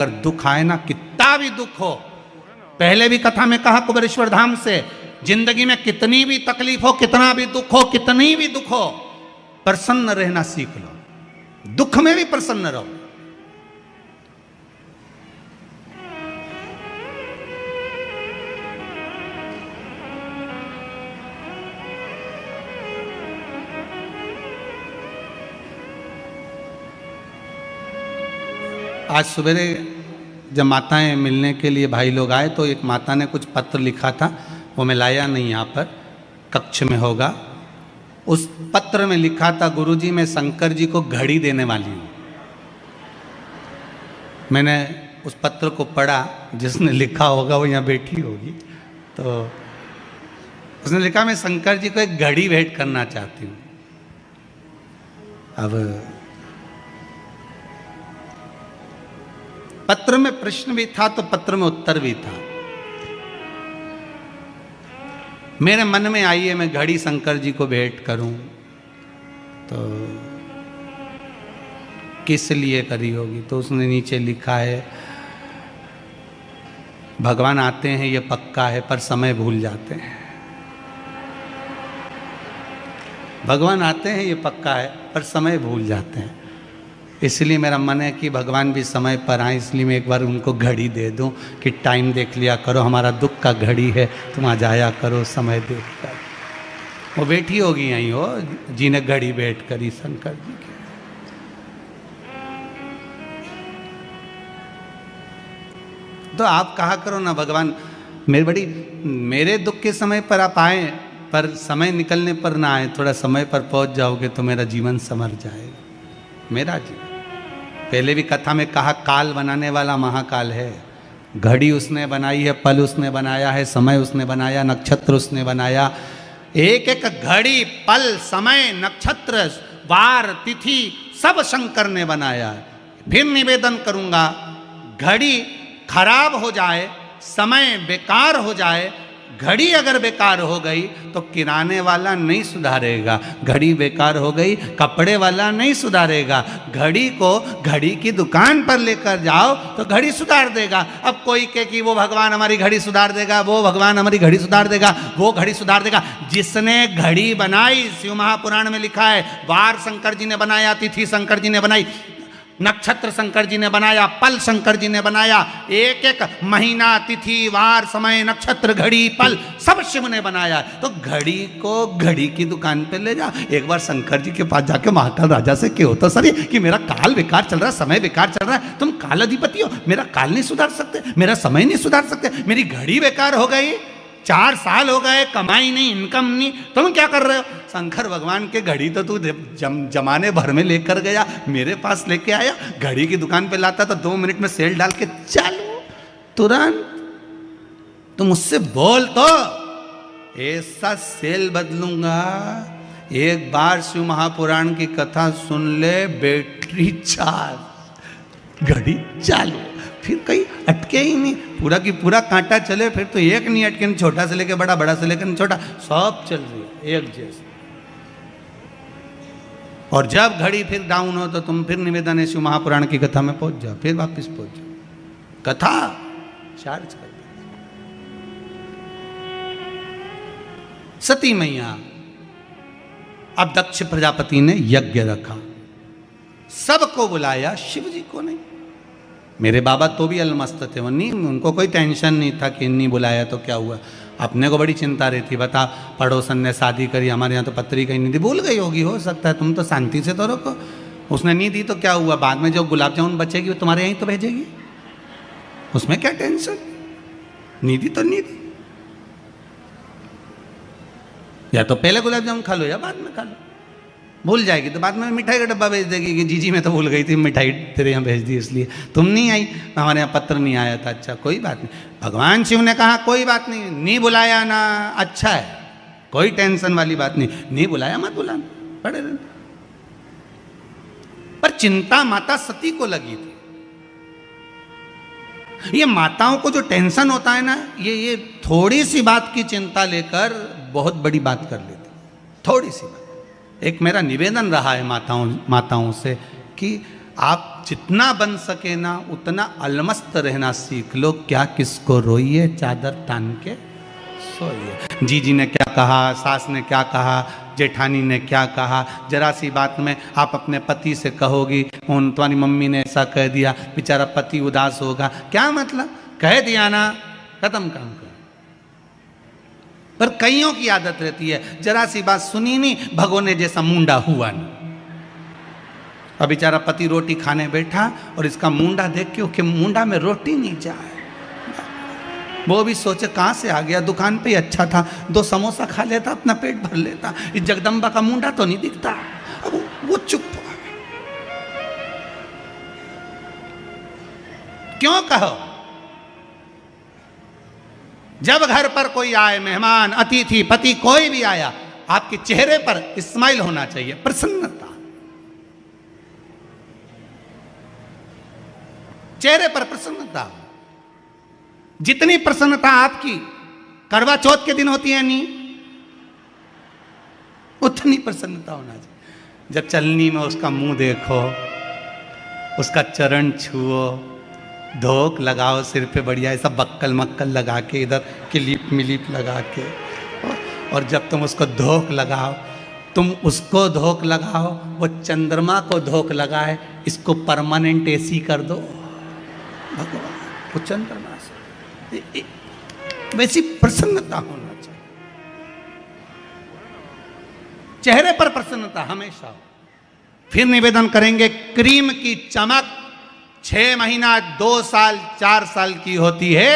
अगर दुख आए ना, कितना भी दुख हो, पहले भी कथा में कहा कुबेरेश्वर धाम से, जिंदगी में कितनी भी तकलीफ हो, कितना भी दुख हो, कितनी भी दुख हो, प्रसन्न रहना सीख लो। दुख में भी प्रसन्न रहो। आज सवेरे जब माताएं मिलने के लिए भाई लोग आए तो एक माता ने कुछ पत्र लिखा था, वो मैं लाया नहीं, यहाँ पर कक्ष में होगा। उस पत्र में लिखा था, गुरुजी मैं शंकर जी को घड़ी देने वाली हूँ। मैंने उस पत्र को पढ़ा, जिसने लिखा होगा वो यहाँ बैठी होगी, तो उसने लिखा मैं शंकर जी को एक घड़ी भेंट करना चाहती हूँ। अब पत्र में प्रश्न भी था तो पत्र में उत्तर भी था। मेरे मन में आई है मैं घड़ी शंकर जी को भेंट करूं, तो किस लिए करी होगी? तो उसने नीचे लिखा है, भगवान आते हैं ये पक्का है, पर समय भूल जाते हैं। भगवान आते हैं ये पक्का है, पर समय भूल जाते हैं। इसलिए मेरा मन है कि भगवान भी समय पर आए, इसलिए मैं एक बार उनको घड़ी दे दूं कि टाइम देख लिया करो, हमारा दुख का घड़ी है, तुम आ जाया करो समय देख कर। वो बैठी होगी यहीं हो जिन्हें घड़ी भेंट करी शंकर जी की। तो आप कहा करो ना, भगवान मेरे दुख के समय पर आप आए, पर समय निकलने पर ना आए, थोड़ा समय पर पहुंच जाओगे तो मेरा जीवन संवर जाएगा। मेरा जीवन, पहले भी कथा में कहा, काल बनाने वाला महाकाल है। घड़ी उसने बनाई है, पल उसने बनाया है, समय उसने बनाया, नक्षत्र उसने बनाया। एक एक घड़ी, पल, समय, नक्षत्र, वार, तिथि सब शंकर ने बनाया। फिर निवेदन करूंगा, घड़ी खराब हो जाए, समय बेकार हो जाए, घड़ी अगर बेकार हो गई तो किराने वाला नहीं सुधारेगा, घड़ी बेकार हो गई कपड़े वाला नहीं सुधारेगा। घड़ी को घड़ी की दुकान पर लेकर जाओ तो घड़ी सुधार देगा। अब कोई कहे कि वो भगवान हमारी घड़ी सुधार देगा, वो भगवान हमारी घड़ी सुधार देगा, वो घड़ी सुधार देगा। जिसने घड़ी बनाई, शिव महापुराण में लिखा है, वार शंकर जी ने बनाया, तिथि शंकर जी ने बनाई, नक्षत्र शंकर जी ने बनाया, पल शंकर जी ने बनाया। एक एक महीना, तिथि, वार, समय, नक्षत्र, घड़ी, पल सब शिव ने बनाया। तो घड़ी को घड़ी की दुकान पे ले जा। एक बार शंकर जी के पास जाके महाकाल राजा से कहो तो सही कि मेरा काल बेकार चल रहा है, समय बेकार चल रहा है, तुम काल अधिपति हो, मेरा काल नहीं सुधार सकते, मेरा समय नहीं सुधार सकते, मेरी घड़ी बेकार हो गई, 4 साल हो गए, कमाई नहीं, इनकम नहीं, तुम क्या कर रहे हो? शंकर भगवान के घड़ी तो तू जमाने भर में लेकर गया, मेरे पास लेके आया, घड़ी की दुकान पे लाता तो 2 मिनट में सेल डाल के चालू, तुरंत। तुम मुझसे बोल तो ऐसा सेल बदलूंगा। एक बार शिव महापुराण की कथा सुन ले, बैटरी चार्ज, घड़ी चालू, फिर कहीं अटके ही नहीं, पूरा की पूरा कांटा चले, फिर तो एक नहीं अटके, छोटा से लेके बड़ा, बड़ा से लेकर छोटा, सब चल रही है एक जैसे। और जब घड़ी फिर डाउन हो तो तुम फिर निवेदन है शिव महापुराण की कथा में पहुंच जाओ, फिर वापस पहुंच जाओ, कथा चार्ज कर दो। सती मैया, अब दक्ष प्रजापति ने यज्ञ रखा, सबको बुलाया, शिव जी को नहीं। मेरे बाबा तो भी अलमस्त थे, वो नहीं, उनको कोई टेंशन नहीं था कि नहीं बुलाया तो क्या हुआ। अपने को बड़ी चिंता रहती, बता पड़ोसन ने शादी करी, हमारे यहाँ तो पत्रिका ही नहीं दी, भूल गई होगी, हो सकता है, तुम तो शांति से तो रखो। उसने नहीं दी तो क्या हुआ, बाद में जो गुलाब जामुन बचेगी वो तुम्हारे यहीं तो भेजेगी, उसमें क्या टेंशन, नहीं दी तो नहीं दी, या तो पहले गुलाब जामुन खा लो या बाद में खा लो। भूल जाएगी तो बाद में मिठाई का डब्बा भेज देगी कि जीजी मैं तो भूल गई थी, मिठाई तेरे यहाँ भेज दी इसलिए, तुम नहीं आई, हमारे यहाँ पत्र नहीं आया था, अच्छा कोई बात नहीं। भगवान शिव ने कहा कोई बात नहीं, नहीं बुलाया ना, अच्छा है, कोई टेंशन वाली बात नहीं, नहीं बुलाया मत बुलाना, पड़े रहना। पर चिंता माता सती को लगी थी। ये माताओं को जो टेंशन होता है ना, ये थोड़ी सी बात की चिंता लेकर बहुत बड़ी बात कर लेती, थोड़ी सी बात। एक मेरा निवेदन रहा है माताओं से कि आप जितना बन सके ना उतना अलमस्त रहना सीख लो। क्या किसको रोइए चादर तान के सोइए। जीजी ने क्या कहा, सास ने क्या कहा, जेठानी ने क्या कहा, जरा सी बात में आप अपने पति से कहोगी उन तुम्हारी मम्मी ने ऐसा कह दिया, बेचारा पति उदास होगा। क्या मतलब, कह दिया ना, खत्म काम कर। पर कईयों की आदत रहती है, जरा सी बात सुनी नहीं, भगोने जैसा मुंडा हुआ नहीं। अब बेचारा पति रोटी खाने बैठा और इसका मुंडा देख के उसके मुंडा में रोटी नहीं जाए। वो भी सोचे कहाँ से आ गया, दुकान पे ही अच्छा था, 2 समोसा खा लेता अपना पेट भर लेता, इस जगदम्बा का मुंडा तो नहीं दिखता। अब वो चुप। क्यों कहो, जब घर पर कोई आए, मेहमान, अतिथि, पति, कोई भी आया, आपके चेहरे पर स्माइल होना चाहिए, प्रसन्नता। चेहरे पर प्रसन्नता। जितनी प्रसन्नता आपकी करवा चौथ के दिन होती है नहीं, उतनी प्रसन्नता होना चाहिए। जब चलनी में उसका मुंह देखो, उसका चरण छुओ, धोक लगाओ सिर पे बढ़िया ऐसा बक्कल मक्कल लगा के, इधर क्लिप मिलिप लगा के, और जब तुम उसको धोक लगाओ, तुम उसको धोक लगाओ, वो चंद्रमा को धोक लगाए, इसको परमानेंट एसी कर दो भगवान, वो चंद्रमा से। वैसी प्रसन्नता होना चाहिए, चेहरे पर प्रसन्नता हमेशा हो। फिर निवेदन करेंगे, क्रीम की चमक 6 महीना, 2 साल, 4 साल की होती है,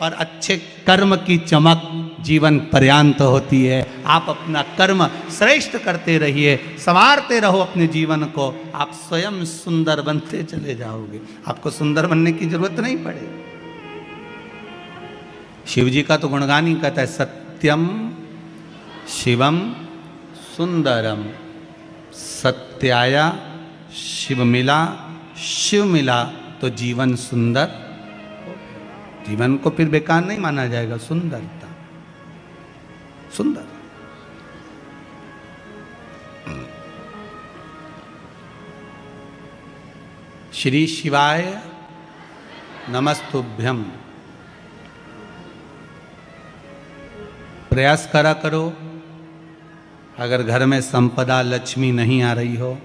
और अच्छे कर्म की चमक जीवन पर्यांत होती है। आप अपना कर्म श्रेष्ठ करते रहिए, संवारते रहो अपने जीवन को, आप स्वयं सुंदर बनते चले जाओगे। आपको सुंदर बनने की जरूरत नहीं पड़ेगी। शिव जी का तो गुणगान ही कहता है, सत्यम शिवम सुंदरम, सत्याया शिव मिला, शिव मिला तो जीवन सुंदर। जीवन को फिर बेकार नहीं माना जाएगा, सुंदरता, सुंदर। श्री शिवाय नमस्तुभ्यम। प्रयास करा करो, अगर घर में संपदा लक्ष्मी नहीं आ रही हो,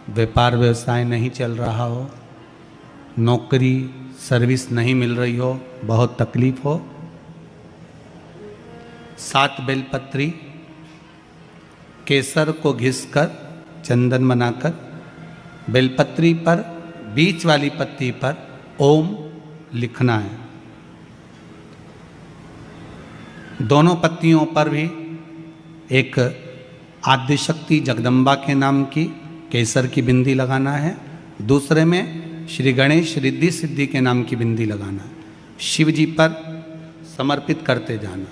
व्यापार व्यवसाय नहीं चल रहा हो, नौकरी सर्विस नहीं मिल रही हो, बहुत तकलीफ हो, 7 बेलपत्री केसर को घिसकर चंदन बनाकर बेलपत्री पर बीच वाली पत्ती पर ओम लिखना है। दोनों पत्तियों पर भी एक आद्यशक्ति जगदम्बा के नाम की केसर की बिंदी लगाना है, दूसरे में श्री गणेश रिद्धि सिद्धि के नाम की बिंदी लगाना है। शिव जी पर समर्पित करते जाना,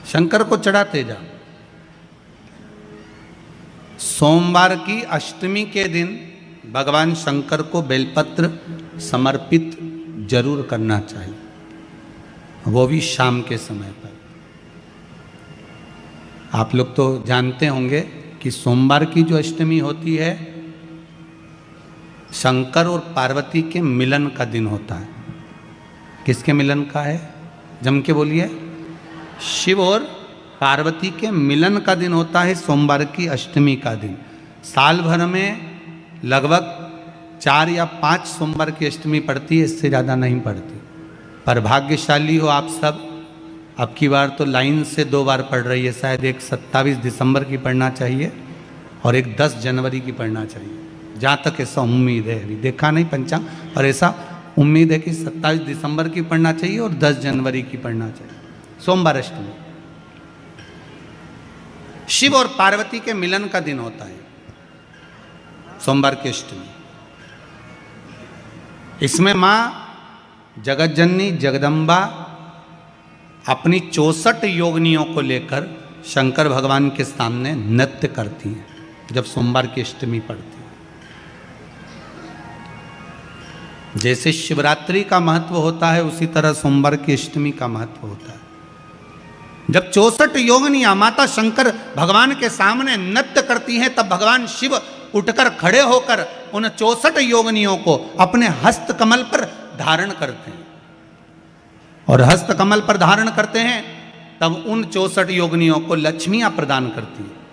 शंकर को चढ़ाते जाओ। सोमवार की अष्टमी के दिन भगवान शंकर को बेलपत्र समर्पित जरूर करना चाहिए, वो भी शाम के समय पर। आप लोग तो जानते होंगे कि सोमवार की जो अष्टमी होती है, शंकर और पार्वती के मिलन का दिन होता है। किसके मिलन का है, जम के बोलिए। शिव और पार्वती के मिलन का दिन होता है सोमवार की अष्टमी का दिन। साल भर में लगभग 4 या 5 सोमवार की अष्टमी पड़ती है, इससे ज़्यादा नहीं पड़ती। पर भाग्यशाली हो आप सब, अब की बार तो लाइन से 2 बार पड़ रही है। शायद एक 27 दिसंबर की पढ़ना चाहिए और एक 10 जनवरी की पढ़ना चाहिए, जहाँ तक ऐसा उम्मीद है। अभी देखा नहीं पंचांग, और ऐसा उम्मीद है कि 27 दिसंबर की पढ़ना चाहिए और 10 जनवरी की पढ़ना चाहिए, सोमवार अष्टमी। शिव और पार्वती के मिलन का दिन होता है सोमवार की अष्टमी। इसमें मां जगत जननी जगदम्बा अपनी 64 योगिनियों को लेकर शंकर भगवान के सामने नृत्य करती हैं जब सोमवार की अष्टमी पड़ती है। जैसे शिवरात्रि का महत्व होता है, उसी तरह सोमवार की अष्टमी का महत्व होता है। जब 64 योगिनियां माता शंकर भगवान के सामने नृत्य करती हैं, तब भगवान शिव उठकर खड़े होकर उन 64 योगिनियों को अपने हस्त कमल पर धारण करते हैं। और हस्त कमल पर धारण करते हैं तब उन 64 योगिनियों को लक्ष्मियां प्रदान करती हैं।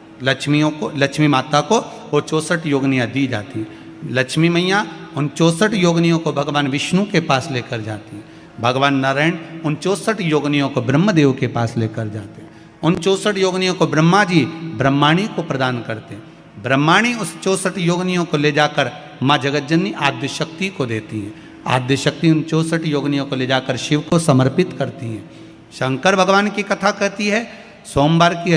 लक्ष्मी माता को वो 64 योगिनियां दी जाती हैं। लक्ष्मी मैया उन 64 योगिनियों को भगवान विष्णु के पास लेकर जाती हैं। भगवान नारायण उन 64 योगिनियों को ब्रह्मदेव के पास लेकर जाते हैं। उन 64 योगिनियों को ब्रह्मा जी ब्रह्माणी को प्रदान करते हैं। ब्रह्माणी उस 64 योगिनियों को ले जाकर माँ जगतजननी आद्य शक्ति को देती हैं। आद्य शक्ति उन 64 योगिनियों को ले जाकर शिव को समर्पित करती हैं। शंकर भगवान की कथा कहती है सोमवार की